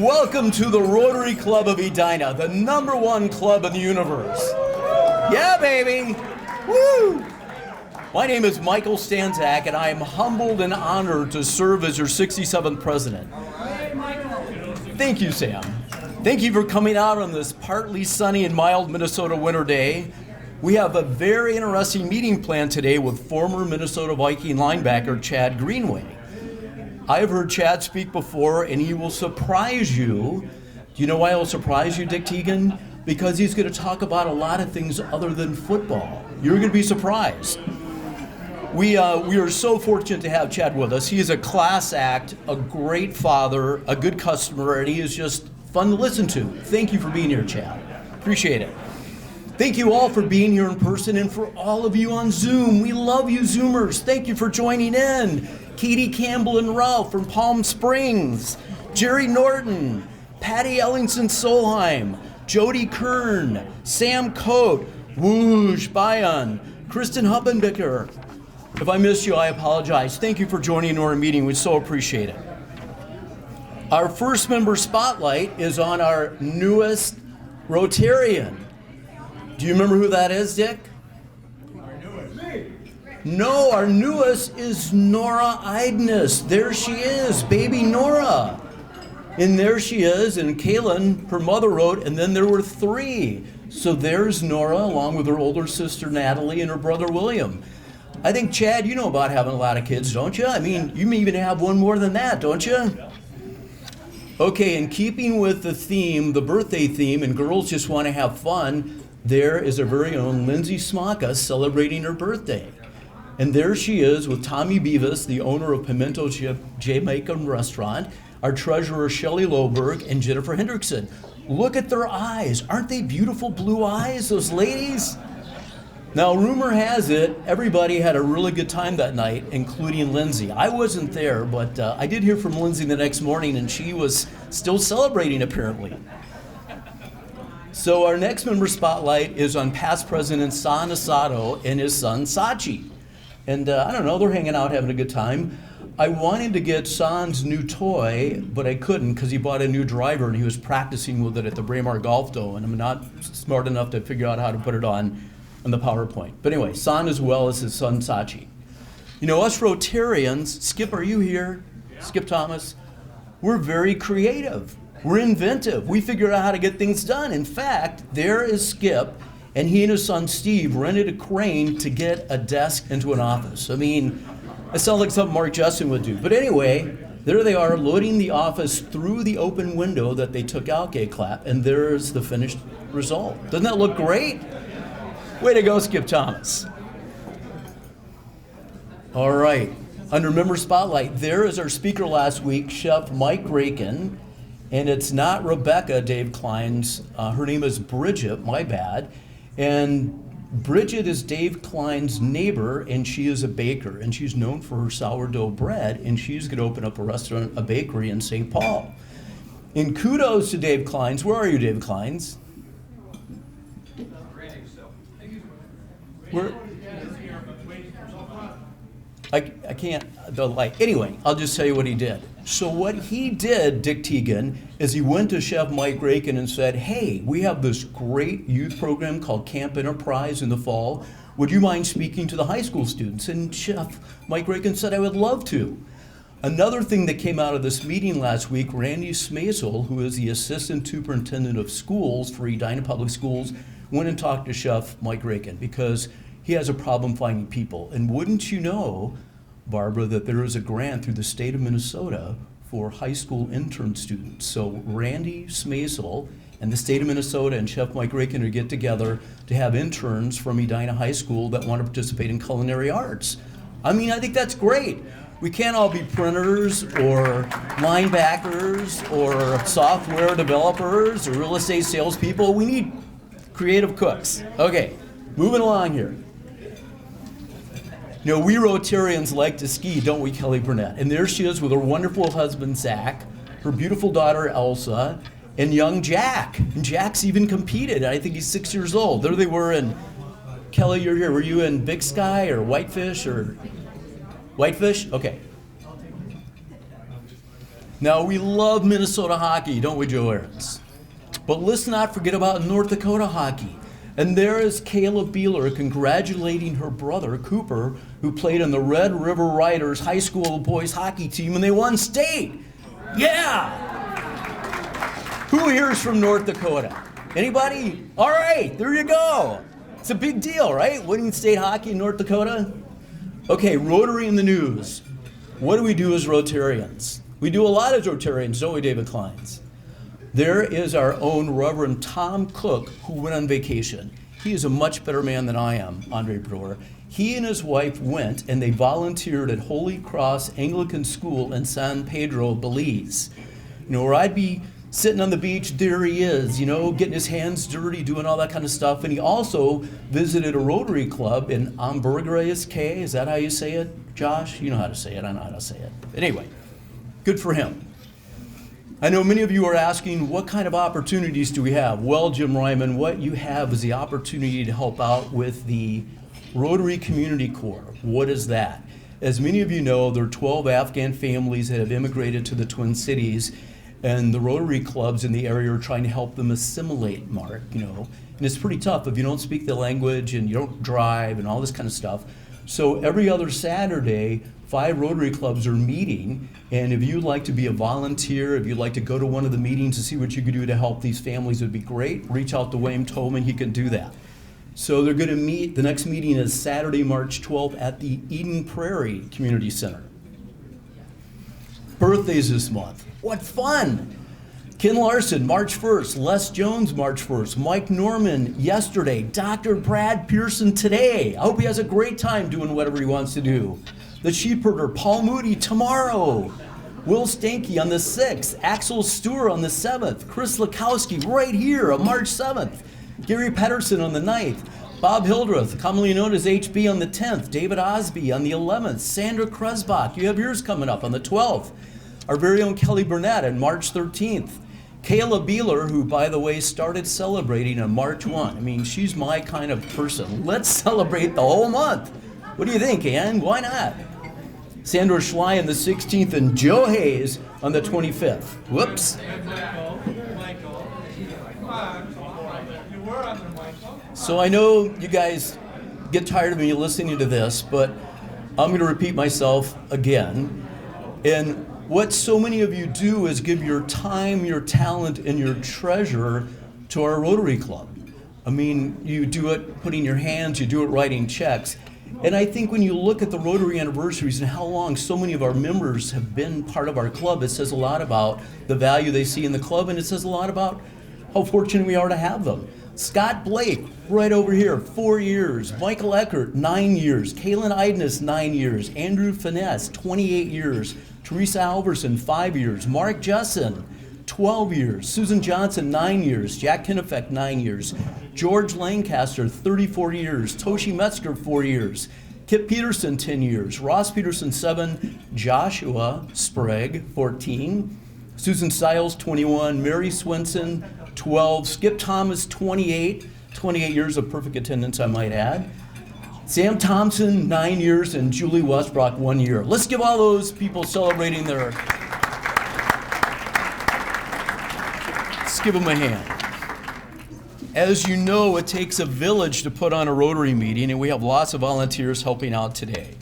Welcome to the Rotary Club of Edina, the #1 club in the universe. Yeah, baby! Woo! My name is Michael Stanzak, and I am humbled and honored to serve as your 67th president. Thank you, Sam. Thank you for coming out on this partly sunny and mild Minnesota winter day. We have a very interesting meeting planned today with former Minnesota Viking linebacker Chad Greenway. I've heard Chad speak before, and he will surprise you. Do you know why he'll surprise you, Dick Teagan? Because he's going to talk about a lot of things other than football. You're going to be surprised. We are so fortunate to have Chad with us. He is a class act, a great father, a good customer, and he is just fun to listen to. Thank you for being here, Chad. Appreciate it. Thank you all for being here in person, and for all of you on Zoom. We love you, Zoomers. Thank you for joining in. Katie Campbell and Ralph from Palm Springs, Jerry Norton, Patty Ellingson Solheim, Jody Kern, Sam Coate, Woosh Bayan, Kristen Huppenbicker. If I missed you, I apologize. Thank you for joining our meeting. We so appreciate it. Our first member spotlight is on our newest Rotarian. Do you remember who that is, Dick? No, our newest is Nora Idness. There she is, baby Nora. And there she is, and Kaylin, her mother, wrote, and then there were 3. So there's Nora, along with her older sister Natalie and her brother William. I think, Chad, you know about having a lot of kids, don't you? I mean, you may even have one more than that, don't you? Okay, in keeping with the theme, the birthday theme, and girls just want to have fun, there is our very own Lindsay Smaka celebrating her birthday. And there she is with Tommy Beavis, the owner of Pimento Jamaican Restaurant, our treasurer Shelley Loberg, and Jennifer Hendrickson. Look at their eyes. Aren't they beautiful blue eyes, those ladies? Now, rumor has it, everybody had a really good time that night, including Lindsay. I wasn't there, but I did hear from Lindsay the next morning, and she was still celebrating, apparently. So our next member spotlight is on past President San Asado and his son, Sachi. And I don't know, they're hanging out, having a good time. I wanted to get San's new toy, but I couldn't because he bought a new driver and he was practicing with it at the Braemar Golf Dome, and I'm not smart enough to figure out how to put it on the PowerPoint. But anyway, San as well as his son, Sachi. You know, us Rotarians, Skip, are you here? Yeah. Skip Thomas? We're very creative. We're inventive. We figure out how to get things done. In fact, there is Skip, and he and his son Steve rented a crane to get a desk into an office. I mean, it sounds like something Mark Jessen would do. But anyway, there they are loading the office through the open window that they took out, gay clap, and there's the finished result. Doesn't that look great? Way to go, Skip Thomas. All right, under member spotlight, there is our speaker last week, Chef Mike Rakin, and it's not Rebecca, Dave Klein's, her name is Bridget, my bad. And Bridget is Dave Klein's neighbor, and she is a baker, and she's known for her sourdough bread, and she's going to open up a restaurant, a bakery in St. Paul. And kudos to Dave Klein's. Where are you, Dave Klein's? Where? I can't, the light. Anyway, I'll just tell you what he did. So what he did, Dick Teagan, is he went to Chef Mike Rakin and said, hey, we have this great youth program called Camp Enterprise in the fall. Would you mind speaking to the high school students? And Chef Mike Rakin said, I would love to. Another thing that came out of this meeting last week, Randy Smazel, who is the Assistant Superintendent of Schools for Edina Public Schools, went and talked to Chef Mike Rakin because he has a problem finding people. And wouldn't you know, Barbara, that there is a grant through the state of Minnesota for high school intern students. So Randy Smazel and the state of Minnesota and Chef Mike Rakin are get together to have interns from Edina High School that want to participate in culinary arts. I mean, I think that's great. We can't all be printers or linebackers or software developers or real estate salespeople. We need creative cooks. Okay, moving along here. You know, we Rotarians like to ski, don't we, Kelly Burnett? And there she is with her wonderful husband, Zach, her beautiful daughter, Elsa, and young Jack. And Jack's even competed. I think he's 6 years old. There they were in, Kelly, you're here. Were you in Big Sky or Whitefish or Whitefish? Okay. Now, we love Minnesota hockey, don't we, Joe Aarons? But let's not forget about North Dakota hockey. And there is Kayla Beeler congratulating her brother, Cooper, who played on the Red River Riders high school boys hockey team, and they won state. Yeah! Who here is from North Dakota? Anybody? All right, there you go. It's a big deal, right? Winning state hockey in North Dakota? Okay, Rotary in the news. What do we do as Rotarians? We do a lot as Rotarians, don't we, David Kleins? There is our own Reverend Tom Cook, who went on vacation. He is a much better man than I am, Andre Brewer. He and his wife went and they volunteered at Holy Cross Anglican School in San Pedro, Belize. You know, where I'd be sitting on the beach, there he is, you know, getting his hands dirty, doing all that kind of stuff. And he also visited a Rotary Club in Ambergris Cay. Is that how you say it, Josh? You know how to say it, I know how to say it. Anyway, good for him. I know many of you are asking, what kind of opportunities do we have? Well, Jim Ryman, what you have is the opportunity to help out with the Rotary Community Corps. What is that? As many of you know, there are 12 Afghan families that have immigrated to the Twin Cities, and the Rotary clubs in the area are trying to help them assimilate, Mark, you know. And it's pretty tough if you don't speak the language and you don't drive and all this kind of stuff. So every other Saturday, 5 Rotary clubs are meeting, and if you'd like to be a volunteer, if you'd like to go to one of the meetings to see what you could do to help these families, it would be great. Reach out to Wayne Tolman, he can do that. So they're going to meet, the next meeting is Saturday, March 12th at the Eden Prairie Community Center. Birthdays this month. What fun! Ken Larson, March 1st. Les Jones, March 1st. Mike Norman, yesterday. Dr. Brad Pearson, today. I hope he has a great time doing whatever he wants to do. The Sheepherder, Paul Moody, tomorrow. Will Stanky on the 6th. Axel Stewart on the 7th. Chris Lakowski right here on March 7th. Gary Pedersen on the 9th. Bob Hildreth, commonly known as HB, on the 10th. David Osby on the 11th. Sandra Kresbach, you have yours coming up on the 12th. Our very own Kelly Burnett on March 13th. Kayla Beeler, who, by the way, started celebrating on March 1. I mean, she's my kind of person. Let's celebrate the whole month. What do you think, Ann? Why not? Sandra Schley on the 16th and Joe Hayes on the 25th. Whoops. So I know you guys get tired of me listening to this, but I'm going to repeat myself again. And what so many of you do is give your time, your talent, and your treasure to our Rotary Club. I mean, you do it putting your hands, you do it writing checks. And I think when you look at the Rotary anniversaries and how long so many of our members have been part of our club, it says a lot about the value they see in the club, and it says a lot about how fortunate we are to have them. Scott Blake, right over here, 4 years. Michael Eckert, 9 years. Kaylin Idness, 9 years. Andrew Finesse, 28 years. Teresa Alverson, 5 years. Mark Jessen, 12 years. Susan Johnson, 9 years. Jack Kinefek, 9 years. George Lancaster, 34 years. Toshi Metzger, 4 years. Kip Peterson, 10 years. Ross Peterson, 7. Joshua Sprague, 14. Susan Stiles, 21. Mary Swenson, 12. Skip Thomas, 28. 28 years of perfect attendance, I might add. Sam Thompson, 9 years, and Julie Westbrook, 1 year. Let's give all those people celebrating their... Let's give them a hand. As you know, it takes a village to put on a Rotary meeting, and we have lots of volunteers helping out today.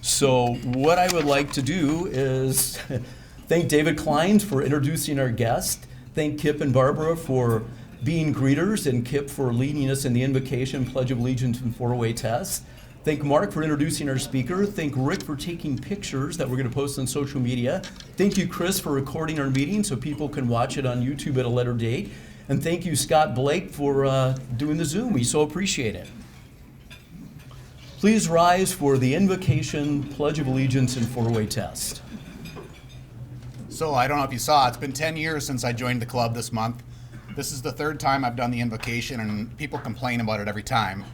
So what I would like to do is thank David Kleins for introducing our guest. Thank Kip and Barbara for being greeters, and Kip for leading us in the invocation, Pledge of Allegiance, and four-way test. Thank Mark for introducing our speaker. Thank Rick for taking pictures that we're going to post on social media. Thank you, Chris, for recording our meeting so people can watch it on YouTube at a later date. And thank you, Scott Blake, for doing the Zoom. We so appreciate it. Please rise for the invocation, Pledge of Allegiance, and four-way test. So I don't know if you saw, it's been 10 years since I joined the club this month. This is the third time I've done the invocation, and people complain about it every time.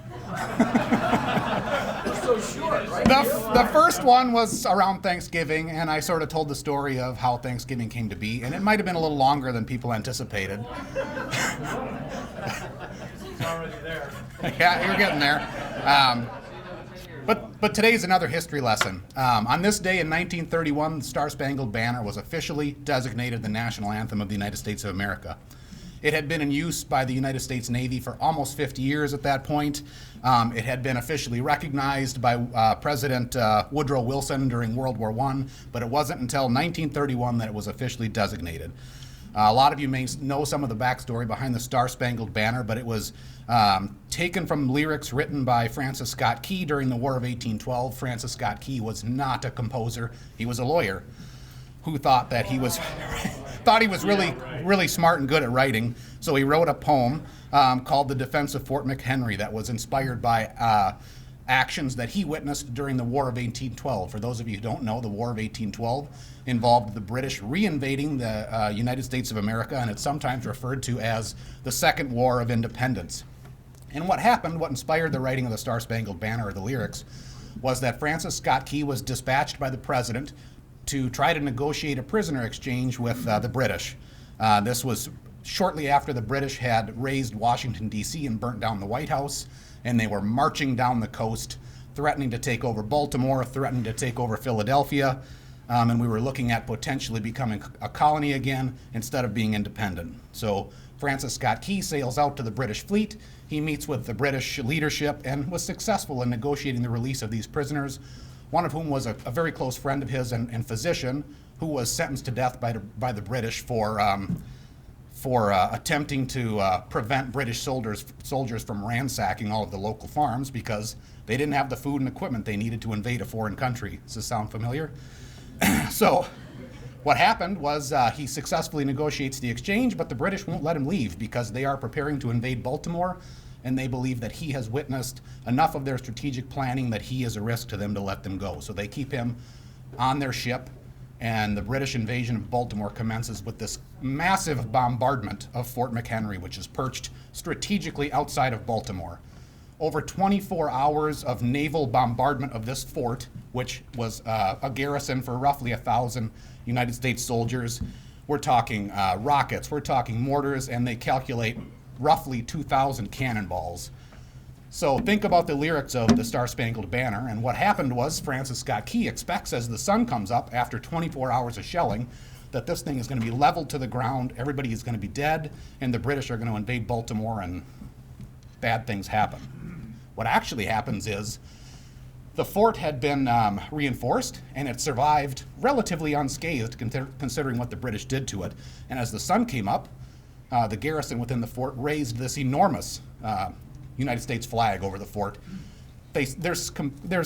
It's so short, right? The first one was around Thanksgiving, and I sort of told the story of how Thanksgiving came to be, and it might have been a little longer than people anticipated. It's already there. Yeah, you're getting there. But today's another history lesson. On this day in 1931, the Star-Spangled Banner was officially designated the national anthem of the United States of America. It had been in use by the United States Navy for almost 50 years at that point. It had been officially recognized by President Woodrow Wilson during World War I, but it wasn't until 1931 that it was officially designated. A lot of you may know some of the backstory behind the Star-Spangled Banner, but it was taken from lyrics written by Francis Scott Key during the War of 1812. Francis Scott Key was not a composer. He was a lawyer who thought that he was really smart and good at writing. So he wrote a poem called The Defense of Fort McHenry that was inspired by actions that he witnessed during the War of 1812. For those of you who don't know, the War of 1812 involved the British reinvading the United States of America, and it's sometimes referred to as the Second War of Independence. And what happened, what inspired the writing of the Star-Spangled Banner, or the lyrics, was that Francis Scott Key was dispatched by the president to try to negotiate a prisoner exchange with the British. This was shortly after the British had razed Washington, D.C. and burnt down the White House, and they were marching down the coast, threatening to take over Baltimore, threatening to take over Philadelphia, and we were looking at potentially becoming a colony again instead of being independent. So Francis Scott Key sails out to the British fleet. He meets with the British leadership and was successful in negotiating the release of these prisoners, one of whom was a very close friend of his and physician, who was sentenced to death by the British for attempting to prevent British soldiers from ransacking all of the local farms because they didn't have the food and equipment they needed to invade a foreign country. Does this sound familiar? So what happened was he successfully negotiates the exchange, but the British won't let him leave because they are preparing to invade Baltimore, and they believe that he has witnessed enough of their strategic planning that he is a risk to them to let them go. So they keep him on their ship, and the British invasion of Baltimore commences with this massive bombardment of Fort McHenry, which is perched strategically outside of Baltimore. Over 24 hours of naval bombardment of this fort, which was a garrison for roughly 1,000 United States soldiers. We're talking rockets, we're talking mortars, and they calculate roughly 2,000 cannonballs. So think about the lyrics of the Star-Spangled Banner, and what happened was Francis Scott Key expects as the sun comes up after 24 hours of shelling that this thing is going to be leveled to the ground, everybody is going to be dead, and the British are going to invade Baltimore and bad things happen. What actually happens is the fort had been reinforced, and it survived relatively unscathed considering what the British did to it. And as the sun came up, the garrison within the fort raised this enormous United States flag over the fort. There's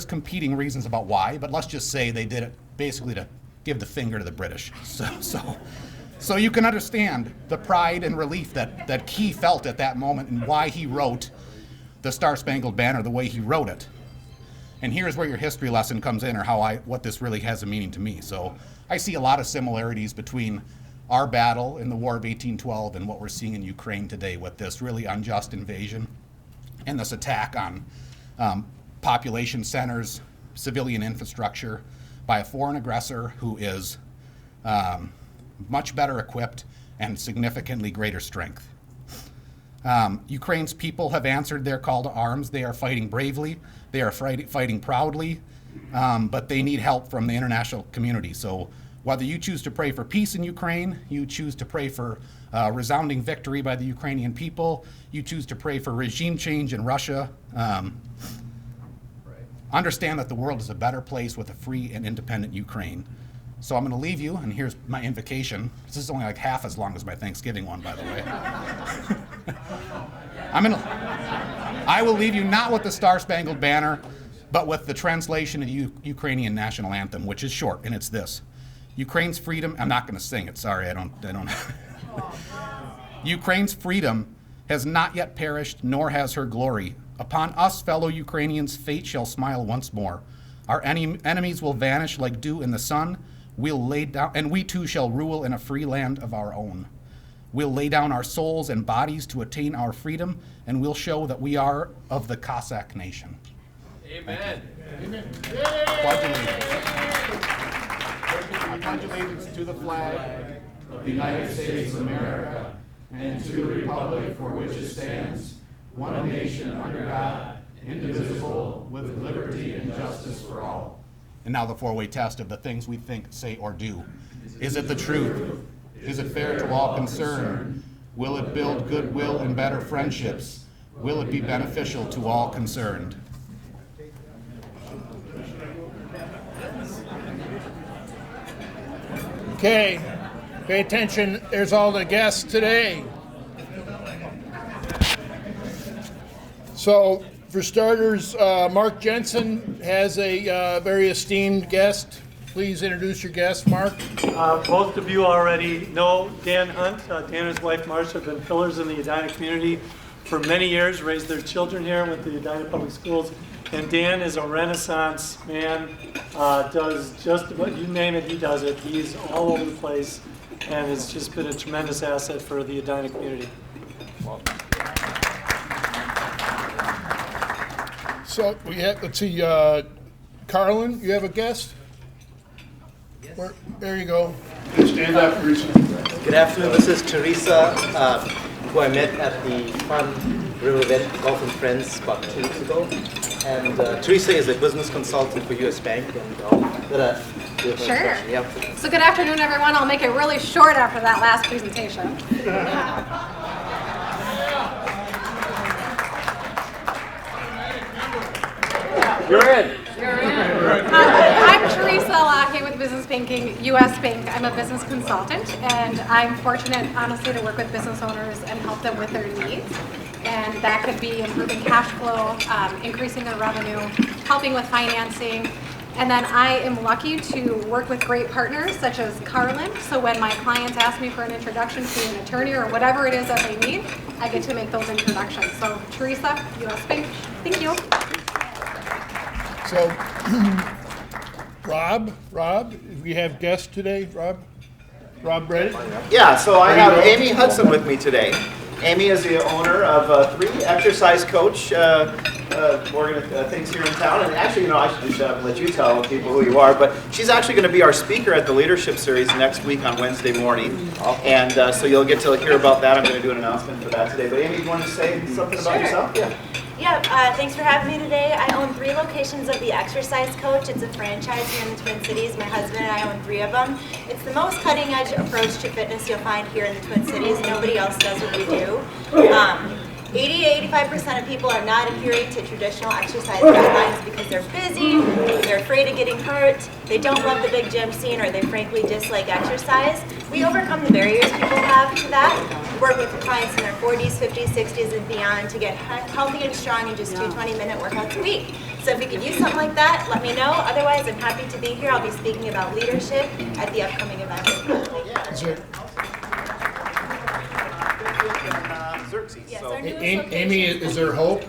competing reasons about why, but let's just say they did it basically to give the finger to the British. So you can understand the pride and relief that Key felt at that moment and why he wrote the Star-Spangled Banner the way he wrote it. And here's where your history lesson comes in, or what this really has a meaning to me. So I see a lot of similarities between our battle in the War of 1812 and what we're seeing in Ukraine today with this really unjust invasion and this attack on population centers, civilian infrastructure by a foreign aggressor who is much better equipped and significantly greater strength. Ukraine's people have answered their call to arms. They are fighting bravely. They are fighting proudly, but they need help from the international community. So whether you choose to pray for peace in Ukraine, you choose to pray for resounding victory by the Ukrainian people, you choose to pray for regime change in Russia, understand that the world is a better place with a free and independent Ukraine. So I'm going to leave you, and here's my invocation. This is only like half as long as my Thanksgiving one, by the way. I will leave you not with the Star-Spangled Banner, but with the translation of the Ukrainian national anthem, which is short, and it's this. Ukraine's freedom, I'm not going to sing it, sorry, I don't. Ukraine's freedom has not yet perished, nor has her glory. Upon us, fellow Ukrainians, fate shall smile once more. Our enemies will vanish like dew in the sun. We'll lay down, and we too shall rule in a free land of our own. We'll lay down our souls and bodies to attain our freedom, and we'll show that we are of the Cossack nation. Amen. Amen. Pledge allegiance. I pledge allegiance to the flag of the United States of America and to the republic for which it stands, one nation under God, indivisible, with liberty and justice for all. And now the four-way test of the things we think, say, or do. Is it the truth? Is it fair to all concerned? Will it build goodwill and better friendships? Will it be beneficial to all concerned? Okay, pay attention. There's all the guests today. So, for starters, Mark Jessen has a very esteemed guest. Please introduce your guest, Mark. Most of you already know Dan Hunt. Dan and his wife Marcia have been pillars in the Edina community for many years, raised their children here with the Edina Public Schools. And Dan is a Renaissance man, does just about, you name it, he does it. He's all over the place and has just been a tremendous asset for the Edina community. So, we have, let's see, Carlin, you have a guest? There you go. Stand up, Teresa. Good afternoon, this is Teresa, who I met at the Fun River event, Golf and Friends, about 2 weeks ago. And Teresa is a business consultant for US Bank. And Sure. Yep. So good afternoon, everyone. I'll make it really short after that last presentation. You're in. I'm Teresa Lahe with Business Banking, US Bank. I'm a business consultant, and I'm fortunate, honestly, to work with business owners and help them with their needs. And that could be improving cash flow, increasing their revenue, helping with financing. And then I am lucky to work with great partners such as Carlin. So when my clients ask me for an introduction to an attorney or whatever it is that they need, I get to make those introductions. So Teresa, US Bank, thank you. So, Rob, we have guests today, Rob Brady? yeah, so I have Amy Hudson with me today. Amy is the owner of 3 Exercise Coach things here in town. And actually, I should just let you tell people who you are. But she's actually going to be our speaker at the Leadership Series next week on Wednesday morning. And so you'll get to hear about that. I'm going to do an announcement for that today. But Amy, you want to say something about yourself? Yeah, thanks for having me today. I own 3 locations of the Exercise Coach. It's a franchise here in the Twin Cities. My husband and I own 3 of them. It's the most cutting-edge approach to fitness you'll find here in the Twin Cities. Nobody else does what we do. 80 to 85% of people are not adhering to traditional exercise guidelines because they're busy, they're afraid of getting hurt, they don't love the big gym scene, or they frankly dislike exercise. We overcome the barriers people have to that. Work with clients in their 40s, 50s, 60s, and beyond to get healthy and strong in just 2 20-minute workouts a week. So if you could use something like that, let me know. Otherwise, I'm happy to be here. I'll be speaking about leadership at the upcoming event. Yes, our newest Amy, is there hope?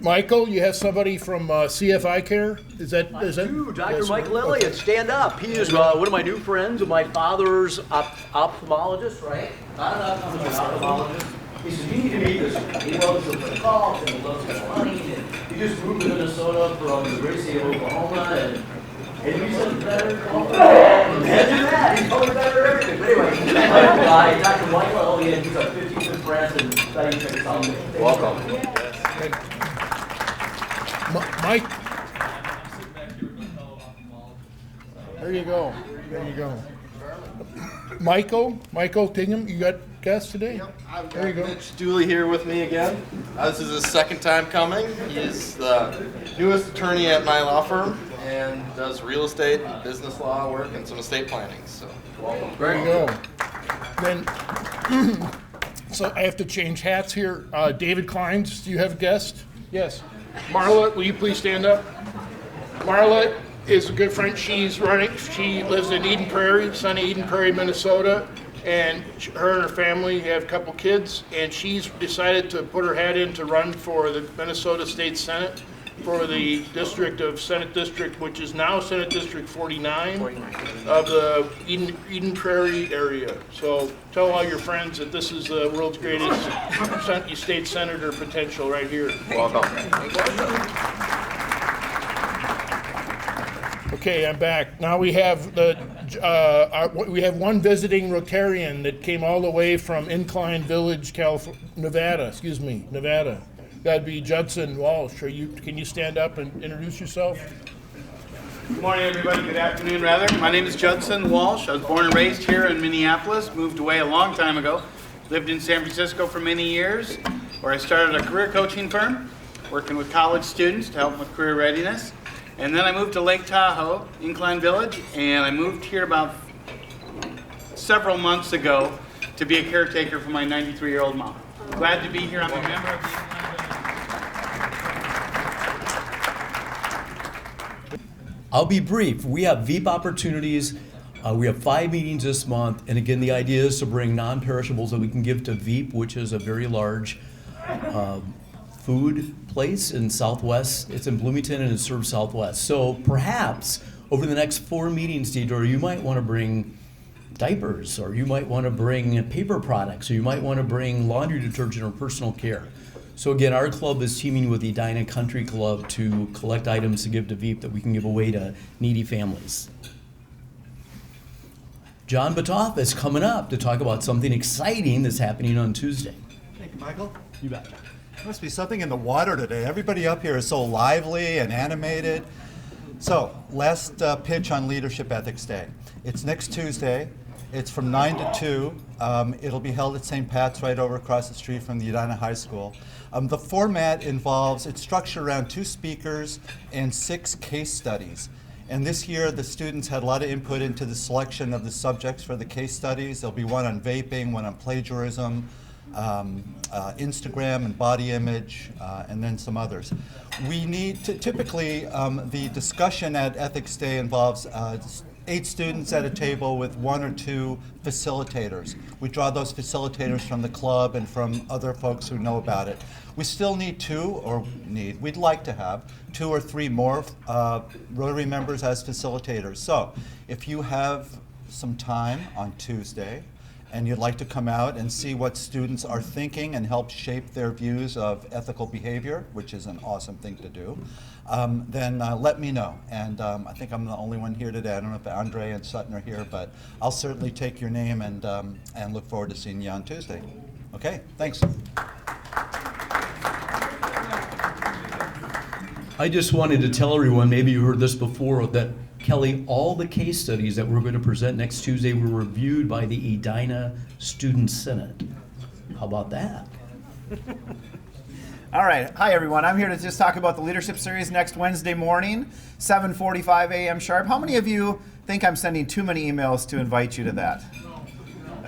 Michael, you have somebody from CFI Care? Is that? Dr. Mike Lillian, stand up. He is one of my new friends, my father's ophthalmologist, right? Not an ophthalmologist. He said, you need to meet this guy. He loves the golf and he loves his money. And he just moved to Minnesota from the great state of Oklahoma. And he's a better golfer. Imagine that. He's probably better at everything. But anyway, guy, Dr. Mike Lillian, he's a 55th branch and thought you check something. Welcome. Mike. There you go. Michael Tingham, you got guests today? Yep, I've got Mitch Dooley here with me again. This is his second time coming. He's the newest attorney at my law firm and does real estate and business law work and some estate planning. So, welcome. There you go. Then, so I have to change hats here. David Kleins, do you have a guest? Yes. Marla, will you please stand up? Marla is a good friend. She lives in Eden Prairie, sunny Eden Prairie, Minnesota. And her and her family have a couple kids, and she's decided to put her hat in to run for the Minnesota State Senate for the Senate District, which is now Senate District 49 of the Eden Prairie area. So tell all your friends that this is the world's greatest state senator potential right here. Welcome. Okay, I'm back. Now we have we have one visiting Rotarian that came all the way from Incline Village, Nevada. Nevada. That'd be Judson Walsh. Can you stand up and introduce yourself? Good morning, everybody. Good afternoon, rather. My name is Judson Walsh. I was born and raised here in Minneapolis. Moved away a long time ago. Lived in San Francisco for many years, where I started a career coaching firm, working with college students to help them with career readiness. And then I moved to Lake Tahoe, Incline Village, and I moved here about several months ago to be a caretaker for my 93-year-old mom. Glad to be here. I'm a member of the Incline Village. I'll be brief. We have VEAP opportunities. We have 5 meetings this month. And again, the idea is to bring non-perishables that we can give to VEAP, which is a very large food place in Southwest. It's in Bloomington and it serves Southwest. So perhaps over the next 4 meetings, Theodore, you might want to bring diapers, or you might want to bring paper products, or you might want to bring laundry detergent or personal care. So again, our club is teaming with the Edina Country Club to collect items to give to VEAP that we can give away to needy families. John Batoff is coming up to talk about something exciting that's happening on Tuesday. Thank you, Michael. You bet. There must be something in the water today. Everybody up here is so lively and animated. So, last pitch on Leadership Ethics Day. It's next Tuesday. It's from 9 to 2. It'll be held at St. Pat's right over across the street from the Edina High School. The format involves, it's structured around 2 speakers and 6 case studies. And this year, the students had a lot of input into the selection of the subjects for the case studies. There'll be one on vaping, one on plagiarism, Instagram and body image, and then some others. We need to, typically, the discussion at Ethics Day involves 8 students at a table with 1 or 2 facilitators. We draw those facilitators from the club and from other folks who know about it. We still need we'd like to have 2 or 3 more Rotary members as facilitators. So if you have some time on Tuesday and you'd like to come out and see what students are thinking and help shape their views of ethical behavior, which is an awesome thing to do, then let me know. And I think I'm the only one here today. I don't know if Andre and Sutton are here, but I'll certainly take your name and look forward to seeing you on Tuesday. Okay, thanks. I just wanted to tell everyone, maybe you heard this before, that Kelly, all the case studies that we're going to present next Tuesday were reviewed by the Edina Student Senate. How about that? All right. Hi, everyone. I'm here to just talk about the leadership series next Wednesday morning, 7:45 a.m. sharp. How many of you think I'm sending too many emails to invite you to that?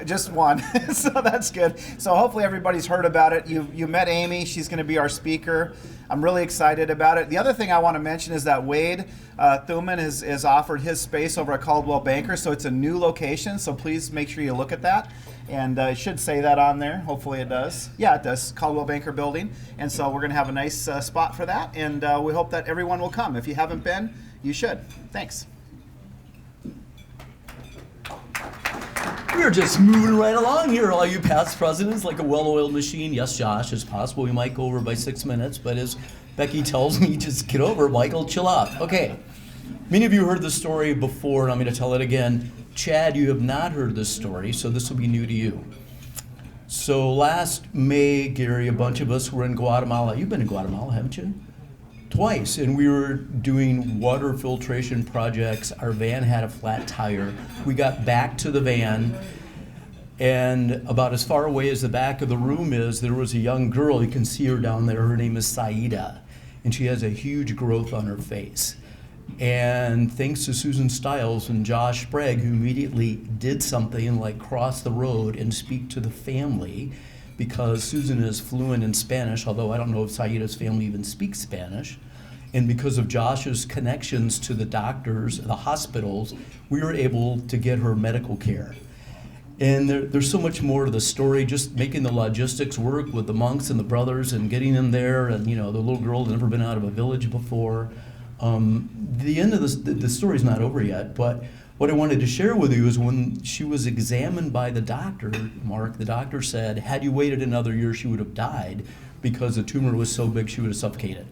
Just one. So that's good. So hopefully everybody's heard about it. You met Amy. She's going to be our speaker. I'm really excited about it. The other thing I want to mention is that Wade Thuman has offered his space over at Caldwell Banker. So it's a new location. So please make sure you look at that. And it should say that on there. Hopefully it does. Yeah, it does. Caldwell Banker building. And so we're going to have a nice spot for that. And we hope that everyone will come. If you haven't been, you should. Thanks. We're just moving right along here, all you past presidents, like a well-oiled machine. Yes, Josh, it's possible we might go over by 6 minutes, but as Becky tells me, just get over it, Michael, chill out. Okay, many of you heard the story before, and I'm going to tell it again. Chad, you have not heard this story, so this will be new to you. So last May, Gary, a bunch of us were in Guatemala. You've been to Guatemala, haven't you? Twice, and we were doing water filtration projects. Our van had a flat tire. We got back to the van, and about as far away as the back of the room is, there was a young girl. You can see her down there. Her name is Saida, and she has a huge growth on her face. And thanks to Susan Stiles and Josh Sprague, who immediately did something like cross the road and speak to the family, because Susan is fluent in Spanish, although I don't know if Saida's family even speaks Spanish. And because of Josh's connections to the doctors, the hospitals, we were able to get her medical care. And there's so much more to the story, just making the logistics work with the monks and the brothers and getting them there. And the little girl had never been out of a village before. The end of the story's not over yet, but what I wanted to share with you is when she was examined by the doctor, Mark, the doctor said, had you waited another year, she would have died because the tumor was so big she would have suffocated.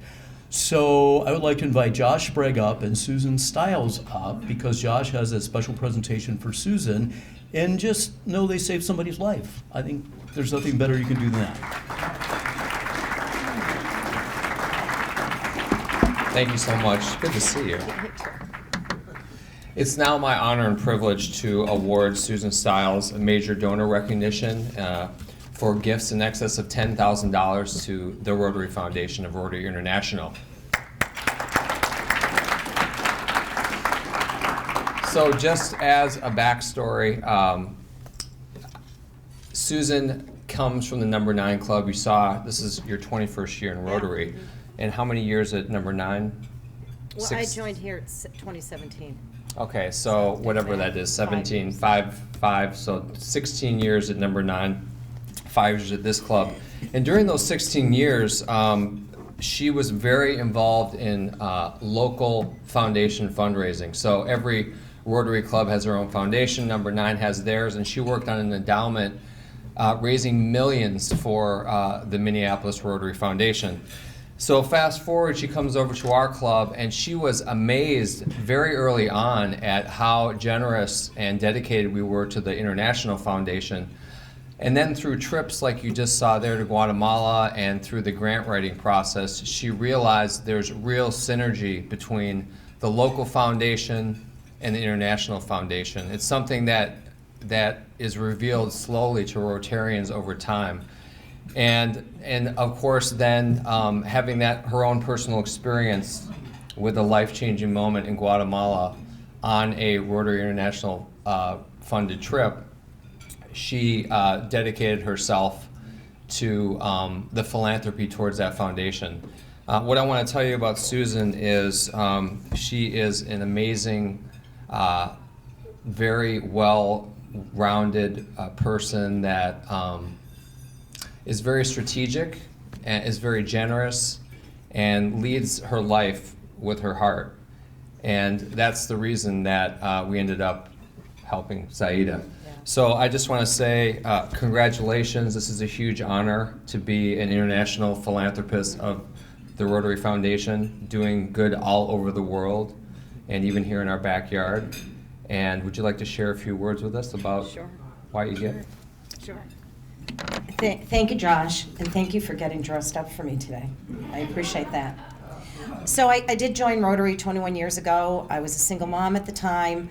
So I would like to invite Josh Sprague up and Susan Stiles up, because Josh has a special presentation for Susan, and just know they saved somebody's life. I think there's nothing better you can do than that. Thank you so much. Good to see you. It's now my honor and privilege to award Susan Stiles a major donor recognition for gifts in excess of $10,000 to the Rotary Foundation of Rotary International. So just as a backstory, Susan comes from the number 9 club. You saw this is your 21st year in Rotary. And how many years at number 9? Well, I joined here in 2017. Okay, so whatever that is, 17, 5, so 16 years at number 9, 5 years at this club. And during those 16 years, she was very involved in local foundation fundraising. So every Rotary club has their own foundation, number 9 has theirs, and she worked on an endowment raising millions for the Minneapolis Rotary Foundation. So fast forward, she comes over to our club, and she was amazed very early on at how generous and dedicated we were to the International Foundation. And then through trips like you just saw there to Guatemala and through the grant writing process, she realized there's real synergy between the local foundation and the International Foundation. It's something that is revealed slowly to Rotarians over time. And of course then having that her own personal experience with a life-changing moment in Guatemala on a Rotary International funded trip, she dedicated herself to the philanthropy towards that foundation. What I want to tell you about Susan is she is an amazing, very well-rounded person that is very strategic and is very generous and leads her life with her heart. And that's the reason that we ended up helping Saida. So I just want to say congratulations. This is a huge honor to be an international philanthropist of the Rotary Foundation, doing good all over the world and even here in our backyard. And would you like to share a few words with us about why you give? Sure. Thank you, Josh, and thank you for getting dressed up for me today. I appreciate that. So I did join Rotary 21 years ago. I was a single mom at the time,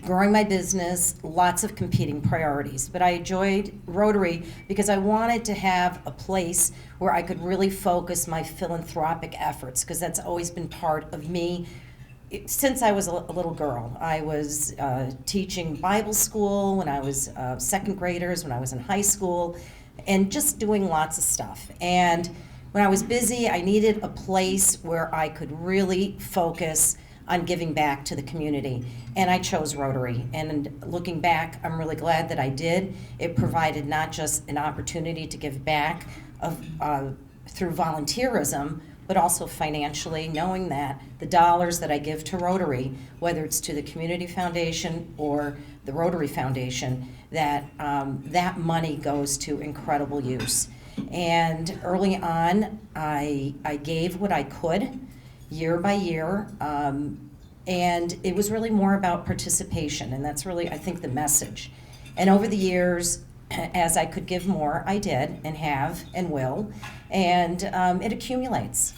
growing my business, lots of competing priorities. But I enjoyed Rotary because I wanted to have a place where I could really focus my philanthropic efforts, because that's always been part of me. Since I was a little girl, I was teaching Bible school when I was second graders, when I was in high school, and just doing lots of stuff. And when I was busy, I needed a place where I could really focus on giving back to the community. And I chose Rotary. And looking back, I'm really glad that I did. It provided not just an opportunity to give back through volunteerism, but also financially, knowing that the dollars that I give to Rotary, whether it's to the Community Foundation or the Rotary Foundation, that that money goes to incredible use. And early on, I gave what I could, year by year, and it was really more about participation, and that's really, I think, the message. And over the years, as I could give more, I did, and have, and will, and it accumulates.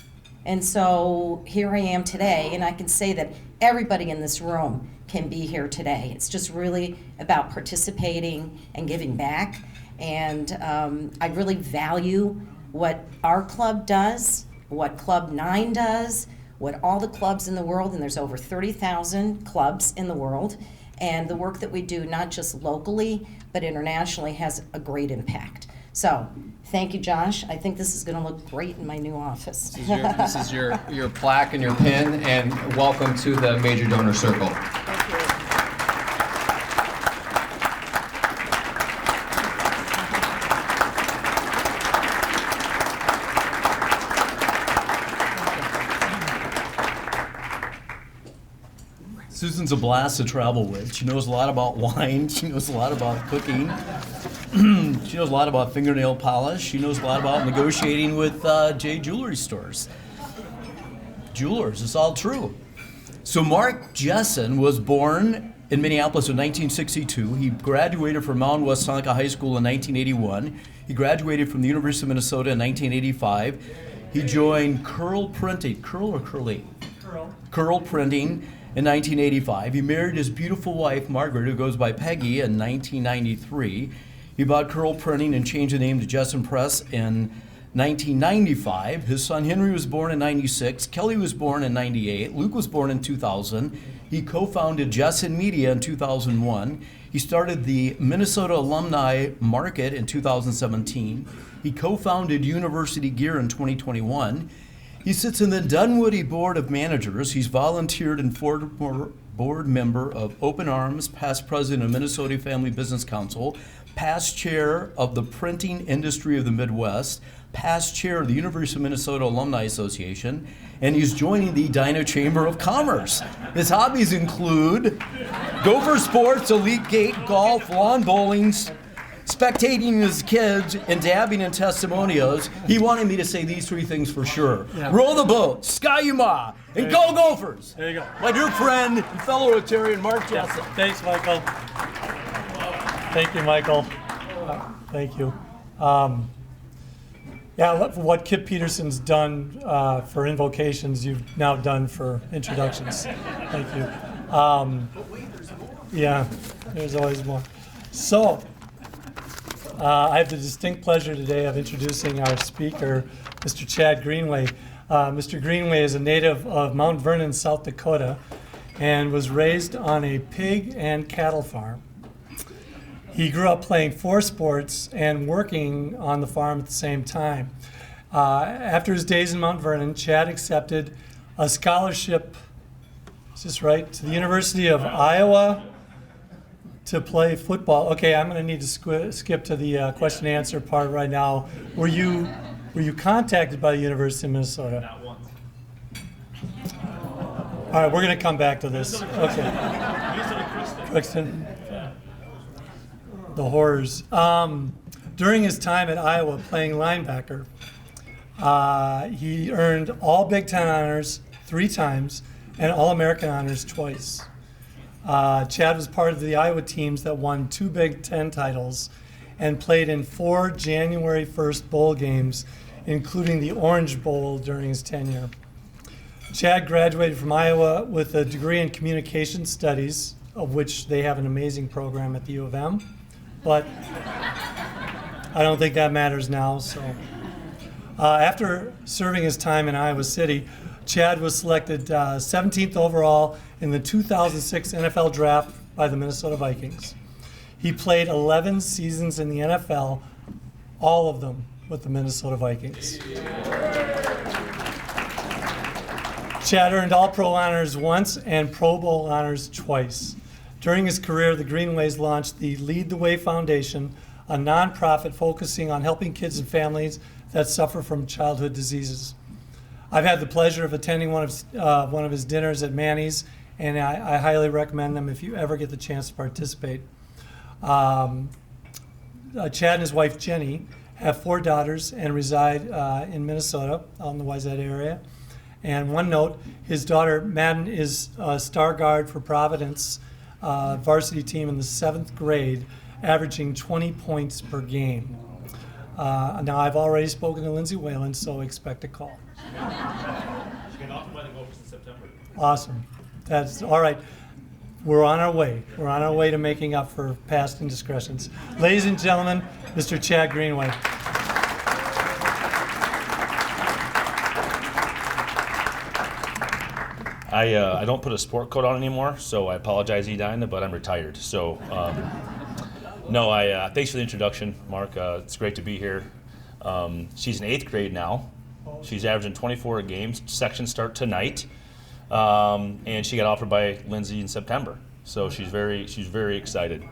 And so here I am today, and I can say that everybody in this room can be here today. It's just really about participating and giving back, and I really value what our club does, what Club 9 does, what all the clubs in the world, and there's over 30,000 clubs in the world, and the work that we do, not just locally, but internationally, has a great impact. So, thank you, Josh. I think this is going to look great in my new office. This is your plaque and your pin, and welcome to the Major Donor Circle. Thank you. Susan's a blast to travel with. She knows a lot about wine. She knows a lot about cooking. She knows a lot about fingernail polish. She knows a lot about negotiating with J jewelry stores. jewelers. It's all true. So Mark Jessen was born in Minneapolis in 1962. He graduated from Mountain West Seneca High School in 1981. He graduated from the University of Minnesota in 1985. He joined Curl Printing in 1985. He married his beautiful wife, Margaret, who goes by Peggy, in 1993. He bought Curl Printing and changed the name to Jessen Press in 1995. His son Henry was born in 96. Kelly was born in 98. Luke was born in 2000. He co-founded Jessen Media in 2001. He started the Minnesota Alumni Market in 2017. He co-founded University Gear in 2021. He sits in the Dunwoody Board of Managers. He's volunteered and former board member of Open Arms, past president of Minnesota Family Business Council, past chair of the Printing Industry of the Midwest, past chair of the University of Minnesota Alumni Association, and he's joining the Edina Chamber of Commerce. His hobbies include Gopher Sports, Elite Gate, golf, lawn bowling, spectating his kids, and dabbing in testimonials. He wanted me to say these three things for sure. Yeah. Roll the boat, Sky-U-Ma, and go Gophers. There you go. My dear friend and fellow Rotarian, Mark Jessen. Thanks, Michael. Thank you, Michael. Thank you. What Kip Peterson's done for invocations, you've now done for introductions. Thank you. Yeah, there's always more. So, I have the distinct pleasure today of introducing our speaker, Mr. Chad Greenway. Mr. Greenway is a native of Mount Vernon, South Dakota, and was raised on a pig and cattle farm. He grew up playing 4 sports and working on the farm at the same time. After his days in Mount Vernon, Chad accepted a scholarship, is this right, to the University of Iowa to play football. Okay, I'm going to need to skip to the question and answer part right now. Were you contacted by the University of Minnesota? Not once. All right, we're going to come back to this. Okay. Kristen. The horrors. During his time at Iowa playing linebacker, he earned all Big Ten honors 3 times and All-American honors twice. Chad was part of the Iowa teams that won 2 Big Ten titles and played in 4 January 1st bowl games, including the Orange Bowl during his tenure. Chad graduated from Iowa with a degree in communication studies, of which they have an amazing program at the U of M. But I don't think that matters now. So, after serving his time in Iowa City, Chad was selected 17th overall in the 2006 NFL Draft by the Minnesota Vikings. He played 11 seasons in the NFL, all of them with the Minnesota Vikings. Chad earned All-Pro honors once and Pro Bowl honors twice. During his career, the Greenways launched the Lead the Way Foundation, a nonprofit focusing on helping kids and families that suffer from childhood diseases. I've had the pleasure of attending one of his dinners at Manny's, and I highly recommend them if you ever get the chance to participate. Chad and his wife Jenny have 4 daughters and reside in Minnesota, out in the Wayzata area. And one note, his daughter Madden is a star guard for Providence varsity team in the 7th grade, averaging 20 points per game. Now, I've already spoken to Lindsay Whalen, so expect a call. She got offered by the Gophers in September. Awesome. That's all right. We're on our way. We're on our way to making up for past indiscretions. Ladies and gentlemen, Mr. Chad Greenway. I don't put a sport coat on anymore, so I apologize, Edina, but I'm retired. So, thanks for the introduction, Mark. It's great to be here. She's in 8th grade now. She's averaging 24 games. Sections start tonight, and she got offered by Lindsay in September. So she's very excited.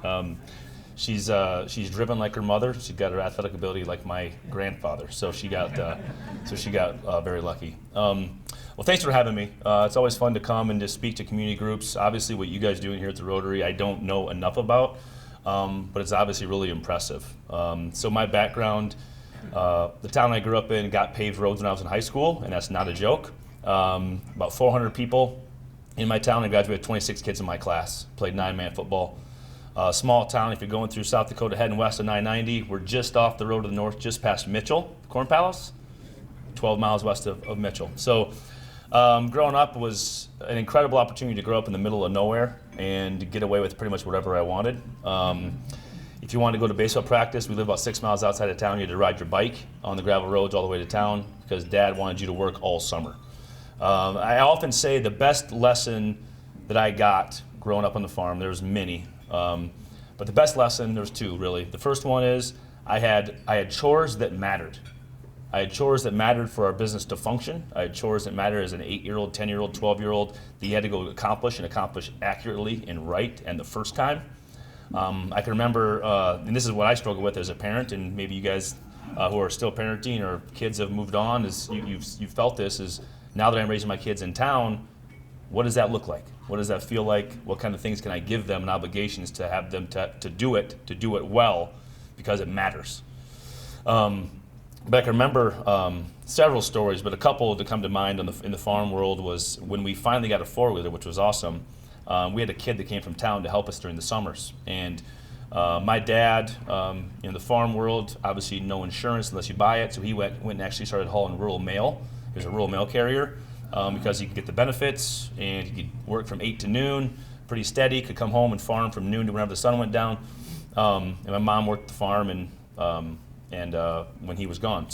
She's driven like her mother. She's got her athletic ability like my grandfather. So she got very lucky. Well, thanks for having me. It's always fun to come and to speak to community groups. Obviously, what you guys doing here at the Rotary, I don't know enough about, but it's obviously really impressive. So my background, the town I grew up in got paved roads when I was in high school, and that's not a joke. about 400 people in my town. I graduated 26 kids in my class, played 9-man football. Small town, if you're going through South Dakota heading west of 990, we're just off the road to the north, just past Mitchell, Corn Palace, 12 miles west of Mitchell. So growing up was an incredible opportunity to grow up in the middle of nowhere and to get away with pretty much whatever I wanted. If you wanted to go to baseball practice, we live about 6 miles outside of town. You had to ride your bike on the gravel roads all the way to town because Dad wanted you to work all summer. I often say the best lesson that I got growing up on the farm, there's many, but the best lesson, there's two really. The first one is I had chores that mattered. I had chores that mattered for our business to function. I had chores that mattered as an 8-year-old, 10-year-old, 12-year-old that you had to go accomplish and accomplish accurately and right and the first time. I can remember, and this is what I struggle with as a parent, and maybe you guys who are still parenting or kids have moved on, is you've felt this, is now that I'm raising my kids in town, what does that look like? What does that feel like? What kind of things can I give them and obligations to have them to do it well, because it matters. But I can remember several stories, but a couple that come to mind in the farm world was when we finally got a 4-wheeler, which was awesome. We had a kid that came from town to help us during the summers. And my dad, in the farm world, obviously no insurance unless you buy it, so he went and actually started hauling rural mail. He was a rural mail carrier because he could get the benefits, and he could work from 8 to noon, pretty steady, could come home and farm from noon to whenever the sun went down. And my mom worked the farm and when he was gone.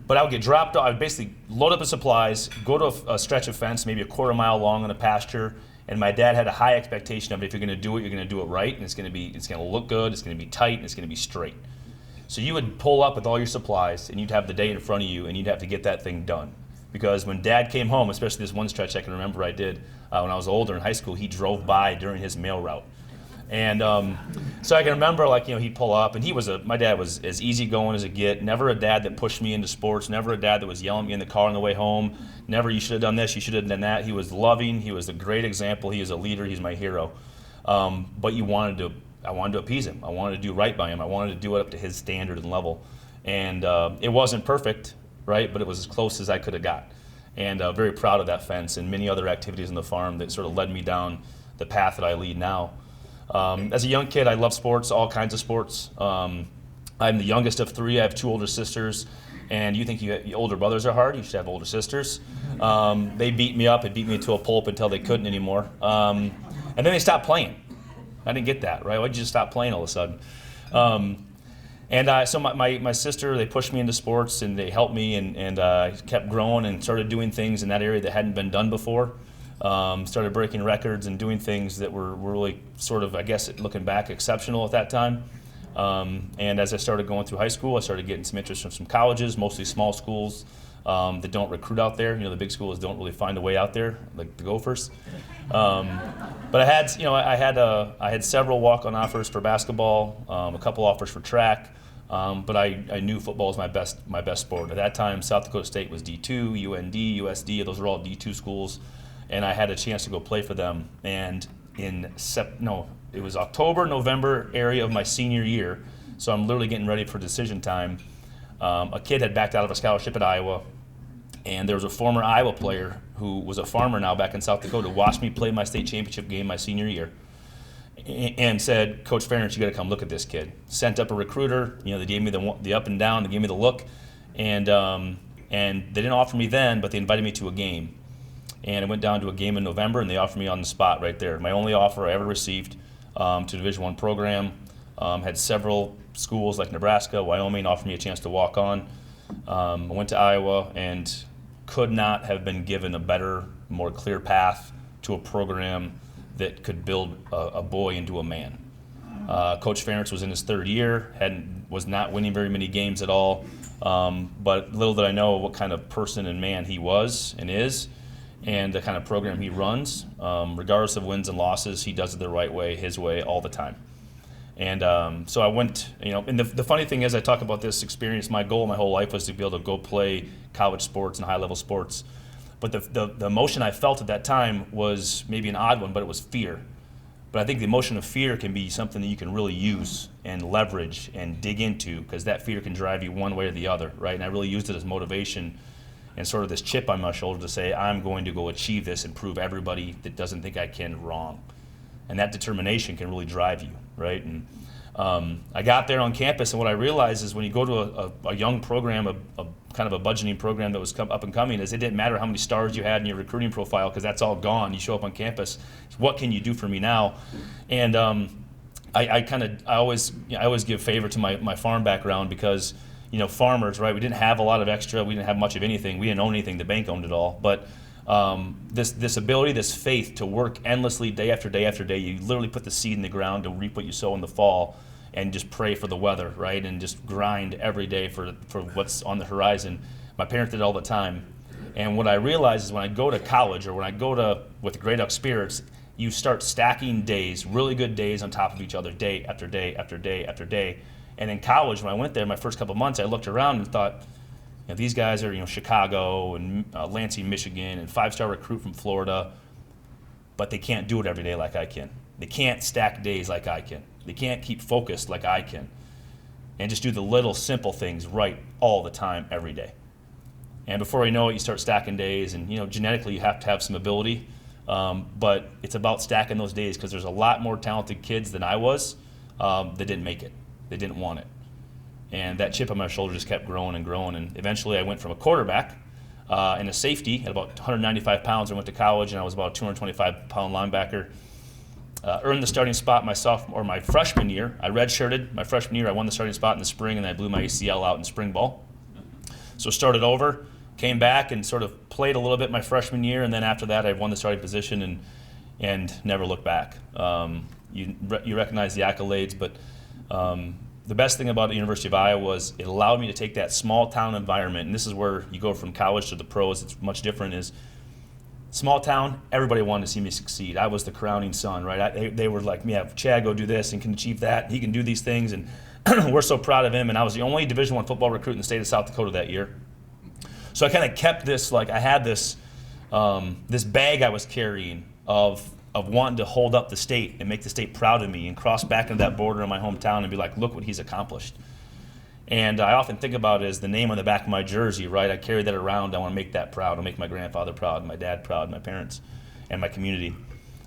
But I would get dropped off. I would basically load up the supplies, go to a stretch of fence, maybe a quarter mile long on a pasture, and my dad had a high expectation of, if you're going to do it, you're going to do it right, and it's going to look good, it's going to be tight, and it's going to be straight. So you would pull up with all your supplies, and you'd have the day in front of you, and you'd have to get that thing done. Because when Dad came home, especially this one stretch I can remember I did when I was older in high school, he drove by during his mail route. And so I can remember, he'd pull up, and my dad was as easygoing as it get. Never a dad that pushed me into sports. Never a dad that was yelling at me in the car on the way home. Never, you should have done this, you should have done that. He was loving. He was a great example. He was a leader. He's my hero. But I wanted to appease him. I wanted to do right by him. I wanted to do it up to his standard and level. And it wasn't perfect, right? But it was as close as I could have got. And very proud of that fence and many other activities on the farm that sort of led me down the path that I lead now. As a young kid, I love sports, all kinds of sports. I'm the youngest of 3. I have 2 older sisters. And you think your older brothers are hard? You should have older sisters. They beat me up and beat me to a pulp until they couldn't anymore. And then they stopped playing. I didn't get that, right? Why'd you just stop playing all of a sudden? So my sister, they pushed me into sports, and they helped me, and I kept growing and started doing things in that area that hadn't been done before. Started breaking records and doing things that were really sort of, I guess, looking back, exceptional at that time. And as I started going through high school, I started getting some interest from some colleges, mostly small schools that don't recruit out there. The big schools don't really find a way out there, like the Gophers. But I had several walk-on offers for basketball, a couple offers for track. But I knew football was my best sport. At that time, South Dakota State was D2, UND, USD. Those were all D2 schools. And I had a chance to go play for them. And it was October, November area of my senior year, so I'm literally getting ready for decision time. A kid had backed out of a scholarship at Iowa, and there was a former Iowa player who was a farmer now back in South Dakota, watched me play my state championship game my senior year, and said, "Coach Ferentz, you got to come look at this kid." Sent up a recruiter. They gave me the up and down, they gave me the look, and they didn't offer me then, but they invited me to a game. And I went down to a game in November, and they offered me on the spot right there. My only offer I ever received to Division I program. Had several schools like Nebraska, Wyoming offered me a chance to walk on. I went to Iowa and could not have been given a better, more clear path to a program that could build a boy into a man. Coach Ferentz was in his 3rd year, was not winning very many games at all, but little did I know what kind of person and man he was and is, and the kind of program he runs. Regardless of wins and losses, he does it the right way, his way, all the time. And so I went, and the funny thing is, I talk about this experience, my goal my whole life was to be able to go play college sports and high-level sports. But the emotion I felt at that time was maybe an odd one, but it was fear. But I think the emotion of fear can be something that you can really use and leverage and dig into, because that fear can drive you one way or the other, right? And I really used it as motivation. and sort of this chip on my shoulder to say, I'm going to go achieve this and prove everybody that doesn't think I can wrong. And that determination can really drive you, right? And I got there on campus, and what I realized is when you go to a young program, a kind of a budgeting program that was up and coming, is it didn't matter how many stars you had in your recruiting profile, because that's all gone. You show up on campus, what can you do for me now? And I always give favor to my farm background, because farmers, right? We didn't have a lot of extra. We didn't have much of anything. We didn't own anything. The bank owned it all. But this ability, this faith to work endlessly day after day after day. You literally put the seed in the ground to reap what you sow in the fall, and just pray for the weather, right? And just grind every day for what's on the horizon. My parents did it all the time. And what I realized is when I go to college, or when I go to with Great Duck Spirits, you start stacking days, really good days on top of each other, day after day after day after day. And in college, when I went there, my first couple of months, I looked around and thought, these guys are Chicago and Lansing, Michigan, and 5-star recruit from Florida, but they can't do it every day like I can. They can't stack days like I can. They can't keep focused like I can, and just do the little simple things right all the time, every day. And before you know it, you start stacking days, and genetically you have to have some ability, but it's about stacking those days, because there's a lot more talented kids than I was that didn't make it. They didn't want it. And that chip on my shoulder just kept growing and growing, and eventually I went from a quarterback and a safety at about 195 pounds. I went to college, and I was about a 225-pound linebacker. Earned the starting spot my freshman year. I redshirted my freshman year. I won the starting spot in the spring, and I blew my ACL out in spring ball. So started over, came back, and sort of played a little bit my freshman year, and then after that I won the starting position and never looked back. You recognize the accolades, but the best thing about the University of Iowa was it allowed me to take that small town environment, and this is where you go from college to the pros. It's much different. Is small town, everybody wanted to see me succeed. I was the crowning son, right? They were like, yeah, Chad, go do this and can achieve that. He can do these things, and we're so proud of him. And I was the only Division I football recruit in the state of South Dakota that year. So I kind of kept this, I had this this bag I was carrying of wanting to hold up the state and make the state proud of me, and cross back into that border in my hometown and be like, look what he's accomplished. And I often think about it as the name on the back of my jersey, right? I carry that around. I want to make that proud. I'll make my grandfather proud, my dad proud, my parents, and my community.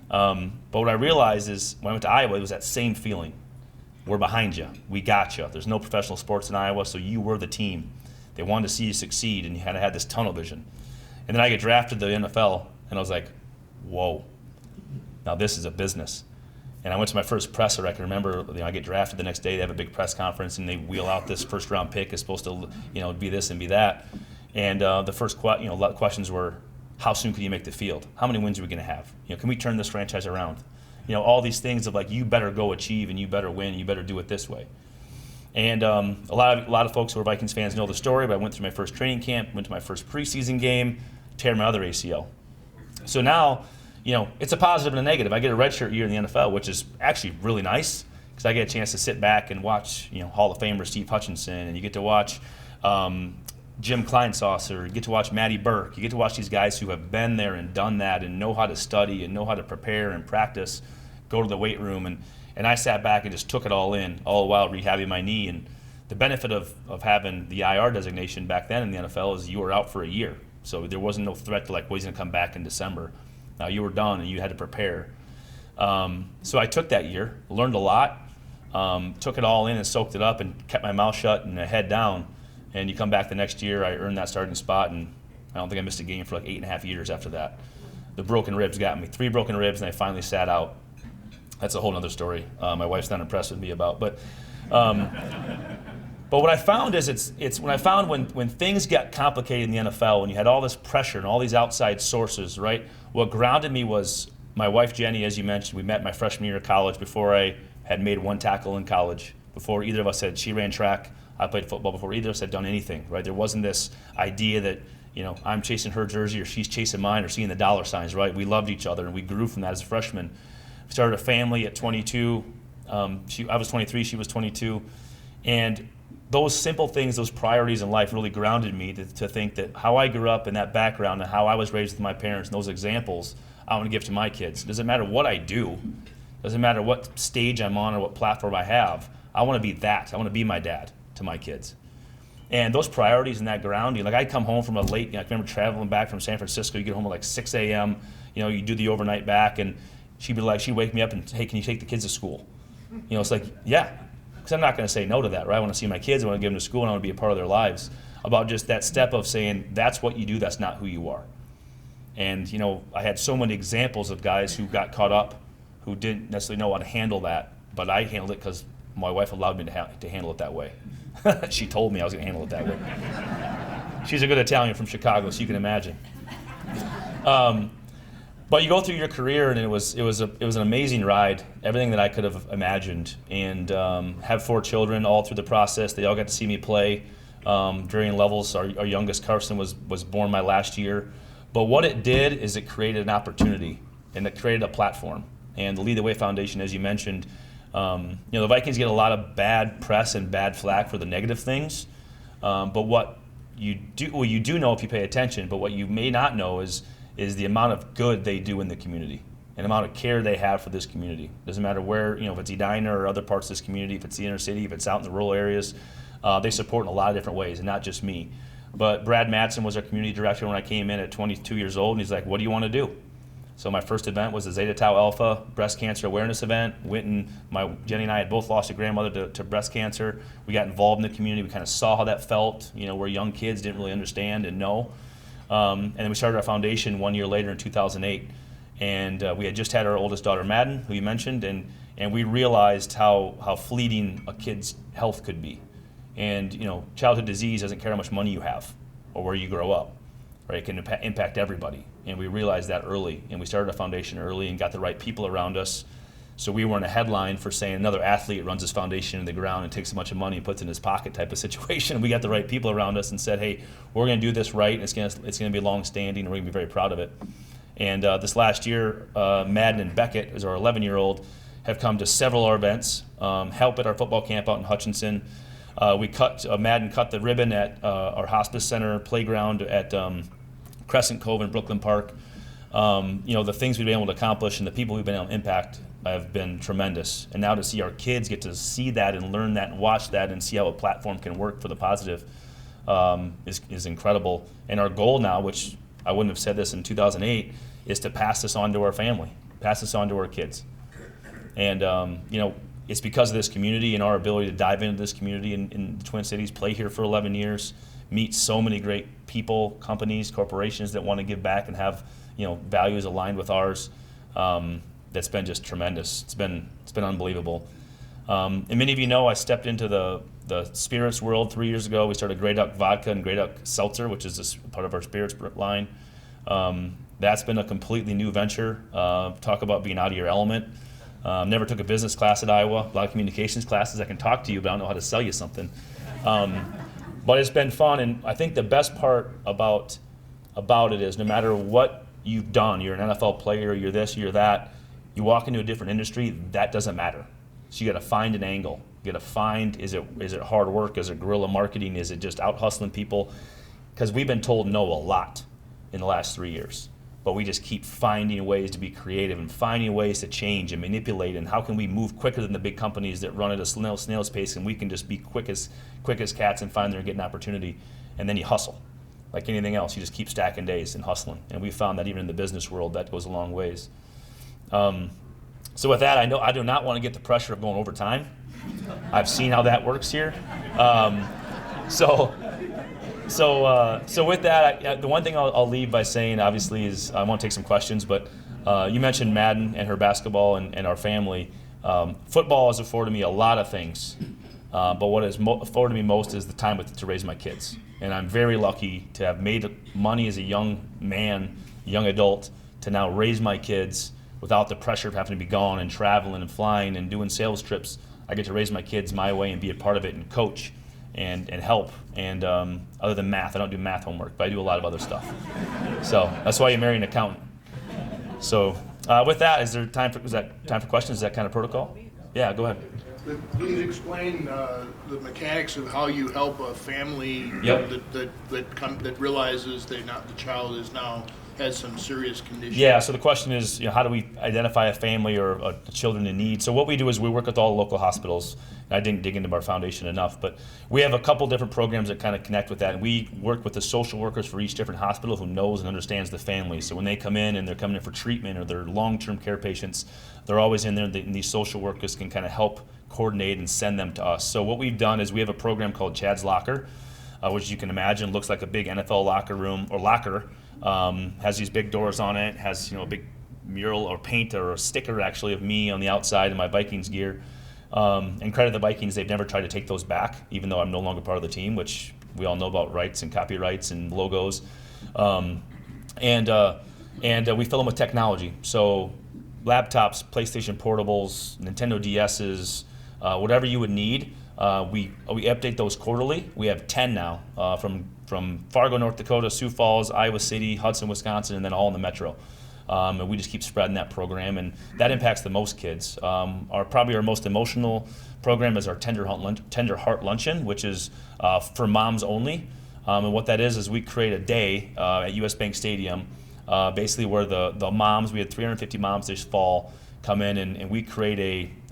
But what I realized is when I went to Iowa, it was that same feeling. We're behind you. We got you. There's no professional sports in Iowa, so you were the team. They wanted to see you succeed, and you had to have this tunnel vision. And then I get drafted to the NFL, and I was like, whoa, now this is a business. And I went to my first presser. I can remember, I get drafted the next day. They have a big press conference, and they wheel out this first-round pick. It's supposed to, be this and be that. And the first, questions were, how soon can you make the field? How many wins are we going to have? Can we turn this franchise around? All these things of you better go achieve, and you better win. You better do it this way. And a lot of folks who are Vikings fans know the story. But I went through my first training camp, went to my first preseason game, tear my other ACL. So now, it's a positive and a negative. I get a redshirt year in the NFL, which is actually really nice, because I get a chance to sit back and watch, Hall of Famer Steve Hutchinson, and you get to watch Jim Kleinsaucer, you get to watch Matty Burke, you get to watch these guys who have been there and done that and know how to study and know how to prepare and practice, go to the weight room, and I sat back and just took it all in, all while rehabbing my knee. And the benefit of having the IR designation back then in the NFL is you were out for a year, so there wasn't no threat to he's going to come back in December. Now you were done and you had to prepare. So I took that year, learned a lot, took it all in and soaked it up, and kept my mouth shut and head down. And you come back the next year, I earned that starting spot, and I don't think I missed a game for 8.5 years after that. The broken ribs got me. 3 broken ribs, and I finally sat out. That's a whole other story my wife's not impressed with me about. But what I found is it's when things get complicated in the NFL, when you had all this pressure and all these outside sources, right? What grounded me was my wife Jenny, as you mentioned. We met my freshman year of college before I had made 1 tackle in college. Before either of us she ran track, I played football. Before either of us had done anything, right? There wasn't this idea that I'm chasing her jersey or she's chasing mine or seeing the dollar signs, right? We loved each other, and we grew from that as a freshman. We started a family at 22. I was 23, she was 22, and those simple things, those priorities in life really grounded me to think that how I grew up in that background and how I was raised with my parents and those examples I want to give to my kids. It doesn't matter what I do. It doesn't matter what stage I'm on or what platform I have. I want to be that. I want to be my dad to my kids. And those priorities and that grounding, like I'd come home from a late, I remember traveling back from San Francisco, you get home at like 6 a.m., you do the overnight back, and she'd wake me up and, hey, can you take the kids to school? It's like, yeah, because I'm not going to say no to that, right? I want to see my kids, I want to get them to school, and I want to be a part of their lives. About just that step of saying, that's what you do, that's not who you are. And, I had so many examples of guys who got caught up, who didn't necessarily know how to handle that, but I handled it because my wife allowed me to handle it that way. She told me I was going to handle it that way. She's a good Italian from Chicago, so you can imagine. But you go through your career, and it was an amazing ride, everything that I could have imagined, and have 4 children all through the process. They all got to see me play during levels. Our youngest, Carson, was born my last year. But what it did is it created an opportunity, and it created a platform. And the Lead the Way Foundation, as you mentioned, the Vikings get a lot of bad press and bad flack for the negative things. But what you do know if you pay attention, but what you may not know is the amount of good they do in the community and the amount of care they have for this community. Doesn't matter where, if it's Edina or other parts of this community, if it's the inner city, if it's out in the rural areas, they support in a lot of different ways, and not just me. But Brad Madsen was our community director when I came in at 22 years old, and he's like, what do you want to do? So my first event was the Zeta Tau Alpha breast cancer awareness event. Jenny and I had both lost a grandmother to breast cancer. We got involved in the community. We kind of saw how that felt, where young kids didn't really understand and know. And then we started our foundation 1 year later in 2008. And we had just had our oldest daughter, Madden, who you mentioned, and we realized how fleeting a kid's health could be. And childhood disease doesn't care how much money you have or where you grow up, right? It can impact everybody. And we realized that early, and we started a foundation early and got the right people around us. So we weren't a headline for saying another athlete runs his foundation in the ground and takes a bunch of money and puts it in his pocket type of situation. We got the right people around us and said, hey, we're going to do this right, and it's going to be long-standing, and we're going to be very proud of it. And this last year, Madden and Beckett, as our 11-year-old, have come to several of our events, help at our football camp out in Hutchinson. Madden cut the ribbon at our hospice center playground at Crescent Cove in Brooklyn Park. The things we've been able to accomplish and the people we've been able to impact have been tremendous. And now to see our kids get to see that and learn that and watch that and see how a platform can work for the positive is incredible. And our goal now, which I wouldn't have said this in 2008, is to pass this on to our family, pass this on to our kids. And it's because of this community and our ability to dive into this community in the Twin Cities, play here for 11 years, meet so many great people, companies, corporations that want to give back and have values aligned with ours. That's been just tremendous. It's been unbelievable. And many of you know I stepped into the spirits world 3 years ago. We started Grey Duck Vodka and Grey Duck Seltzer, which is part of our spirits line. That's been a completely new venture. Talk about being out of your element. Never took a business class at Iowa. A lot of communications classes. I can talk to you, but I don't know how to sell you something. But it's been fun, and I think the best part about it is no matter what you've done, you're an NFL player, you're this, you're that, you walk into a different industry, that doesn't matter. So you got to find an angle. You got to find, is it hard work? Is it guerrilla marketing? Is it just out hustling people? Because we've been told no a lot in the last 3 years. But we just keep finding ways to be creative and finding ways to change and manipulate, and how can we move quicker than the big companies that run at a snail's pace, and we can just be quick as cats and find there and get an opportunity. And then you hustle. Like anything else, you just keep stacking days and hustling. And we found that even in the business world, that goes a long ways. So with that, I know I do not want to get the pressure of going overtime. I've seen how that works here. So with that, the one thing I'll leave by saying, obviously, is I want to take some questions, but you mentioned Madden and her basketball and our family. Football has afforded me a lot of things, but what has afforded me most is the time to raise my kids. And I'm very lucky to have made money as a young man, young adult, to now raise my kids without the pressure of having to be gone and traveling and flying and doing sales trips. I get to raise my kids my way and be a part of it and coach and help. And other than math, I don't do math homework, but I do a lot of other stuff. So that's why you marry an accountant. So with that, is that time for questions? Is that kind of protocol? Yeah, go ahead. Please explain the mechanics of how you help a family Yep. that realizes the child is now has some serious conditions. Yeah, so the question is, how do we identify a family or children in need? So what we do is we work with all the local hospitals. I didn't dig into our foundation enough, but we have a couple different programs that kind of connect with that. And we work with the social workers for each different hospital who knows and understands the family. So when they come in and they're coming in for treatment or they're long-term care patients, they're always in there, and these social workers can kind of help coordinate and send them to us. So what we've done is we have a program called Chad's Locker, which you can imagine looks like a big NFL locker room or locker. Has these big doors on it, has a big mural or paint or a sticker actually of me on the outside in my Vikings gear. And credit the Vikings, they've never tried to take those back, even though I'm no longer part of the team, which we all know about rights and copyrights and logos. And we fill them with technology. So laptops, PlayStation portables, Nintendo DSs, whatever you would need. We update those quarterly. We have 10 now from Fargo, North Dakota, Sioux Falls, Iowa City, Hudson, Wisconsin, and then all in the metro. And we just keep spreading that program, and that impacts the most kids. Probably our most emotional program is our Tender Heart Luncheon, which is for moms only. And what that is we create a day at US Bank Stadium, basically where the moms, we had 350 moms this fall, come in and we create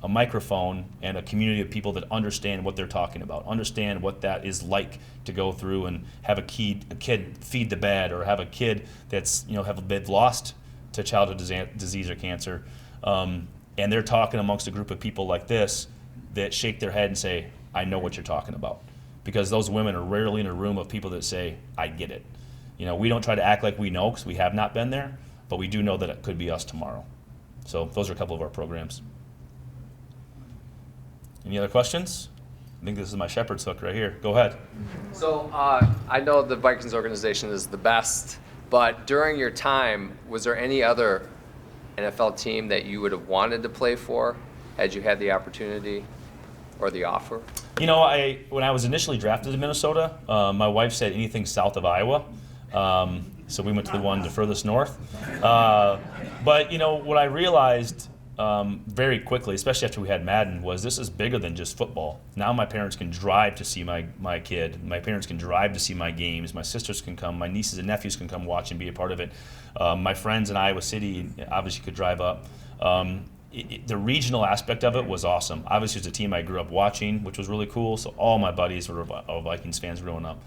a microphone and a community of people that understand what they're talking about, understand what that is like to go through and have a kid feed the bed, or have a kid that's they've lost to childhood disease or cancer, and they're talking amongst a group of people like this that shake their head and say, I know what you're talking about. Because those women are rarely in a room of people that say, I get it. We don't try to act like we know, because we have not been there, but we do know that it could be us tomorrow. So those are a couple of our programs. Any other questions? I think this is my shepherd's hook right here. Go ahead. So I know the Vikings organization is the best, but during your time, was there any other NFL team that you would have wanted to play for had you had the opportunity or the offer? When I was initially drafted to Minnesota, my wife said anything south of Iowa. So we went to the one the furthest north. But what I realized very quickly, especially after we had Madden, was this is bigger than just football. Now my parents can drive to see my kid. My parents can drive to see my games. My sisters can come. My nieces and nephews can come watch and be a part of it. My friends in Iowa City obviously could drive up. The regional aspect of it was awesome. Obviously, it's a team I grew up watching, which was really cool. So all my buddies were Vikings fans growing up.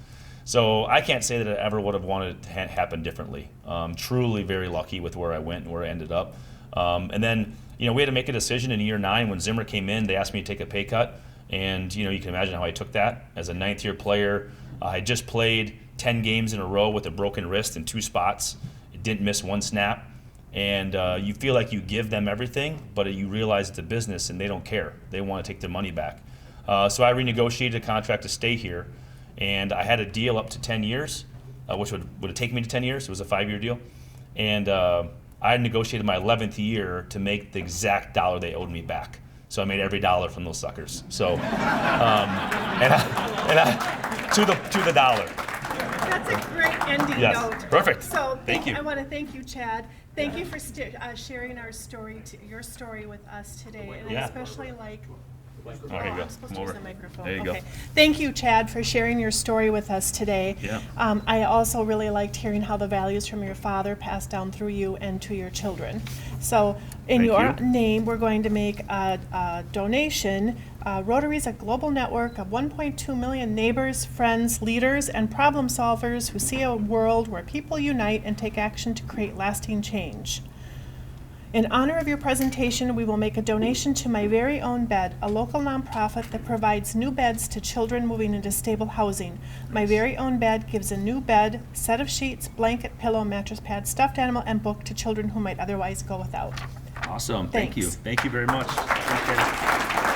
So I can't say that I ever would have wanted it to happen differently. Truly very lucky with where I went and where I ended up. And then, we had to make a decision in year 9 when Zimmer came in. They asked me to take a pay cut. And, you can imagine how I took that. As a 9th-year player, I just played 10 games in a row with a broken wrist in 2 spots. It didn't miss 1 snap. And you feel like you give them everything, but you realize it's a business and they don't care. They want to take their money back. So I renegotiated a contract to stay here. And I had a deal up to 10 years, which would have taken me to 10 years. It was a 5-year deal. And I negotiated my 11th year to make the exact dollar they owed me back. So I made every dollar from those suckers. So, to the dollar. That's a great ending note. Perfect. So thank you. I want to thank you, Chad. Thank you for sharing your story with us today. And I especially like. There you go. I'm supposed to use the microphone. There you go. Thank you, Chad, for sharing your story with us today. Yeah. I also really liked hearing how the values from your father passed down through you and to your children. So in your name, we're going to make a donation. Rotary is a global network of 1.2 million neighbors, friends, leaders, and problem solvers who see a world where people unite and take action to create lasting change. In honor of your presentation, we will make a donation to My Very Own Bed, a local nonprofit that provides new beds to children moving into stable housing. My Very Own Bed gives a new bed, set of sheets, blanket, pillow, mattress pad, stuffed animal, and book to children who might otherwise go without. Awesome. Thanks. Thank you. Thank you very much. Appreciate it.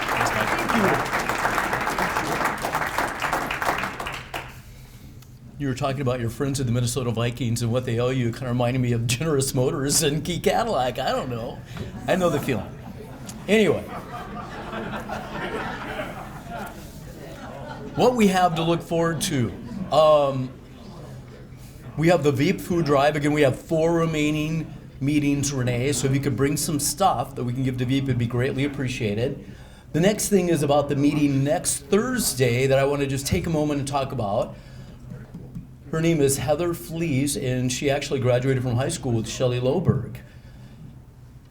Thanks, Mike. You were talking about your friends at the Minnesota Vikings and what they owe you. Kind of reminded me of Generous Motors and Key Cadillac. I don't know. I know the feeling. Anyway. What we have to look forward to. We have the Veep food drive. Again, we have 4 remaining meetings, Renee. So if you could bring some stuff that we can give to Veep, it'd be greatly appreciated. The next thing is about the meeting next Thursday that I want to just take a moment and talk about. Her name is Heather Flees, and she actually graduated from high school with Shelley Loberg.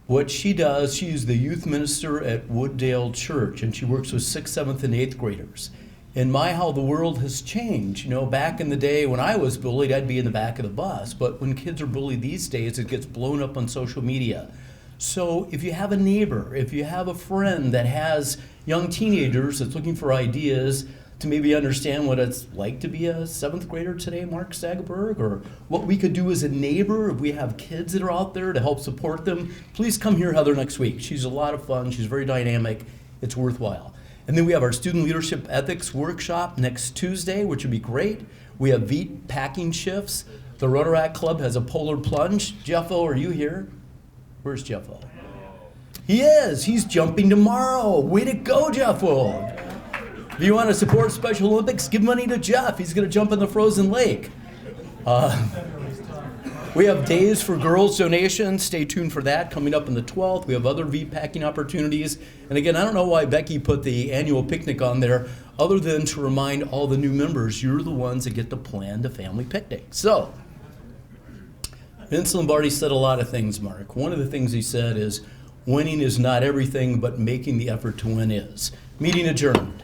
What she does, she is the youth minister at Wooddale Church, and she works with 6th, 7th, and 8th graders. And my, how the world has changed. You know, back in the day when I was bullied, I'd be in the back of the bus. But when kids are bullied these days, it gets blown up on social media. So if you have a neighbor, if you have a friend that has young teenagers that's looking for ideas to maybe understand what it's like to be a 7th grader today, Mark Stagberg, or what we could do as a neighbor if we have kids that are out there to help support them, please come hear Heather next week. She's a lot of fun. She's very dynamic. It's worthwhile. And then we have our Student Leadership Ethics Workshop next Tuesday, which would be great. We have VEET packing shifts. The Rotary Club has a polar plunge. Jeffo, are you here? Where's Jeffo? He is. He's jumping tomorrow. Way to go, Jeffo. If you want to support Special Olympics, give money to Jeff. He's going to jump in the frozen lake. We have Days for Girls donations. Stay tuned for that coming up on the 12th. We have other VEET packing opportunities. And again, I don't know why Becky put the annual picnic on there other than to remind all the new members you're the ones that get to plan the family picnic. So, Vince Lombardi said a lot of things, Mark. One of the things he said is, winning is not everything, but making the effort to win is. Meeting adjourned.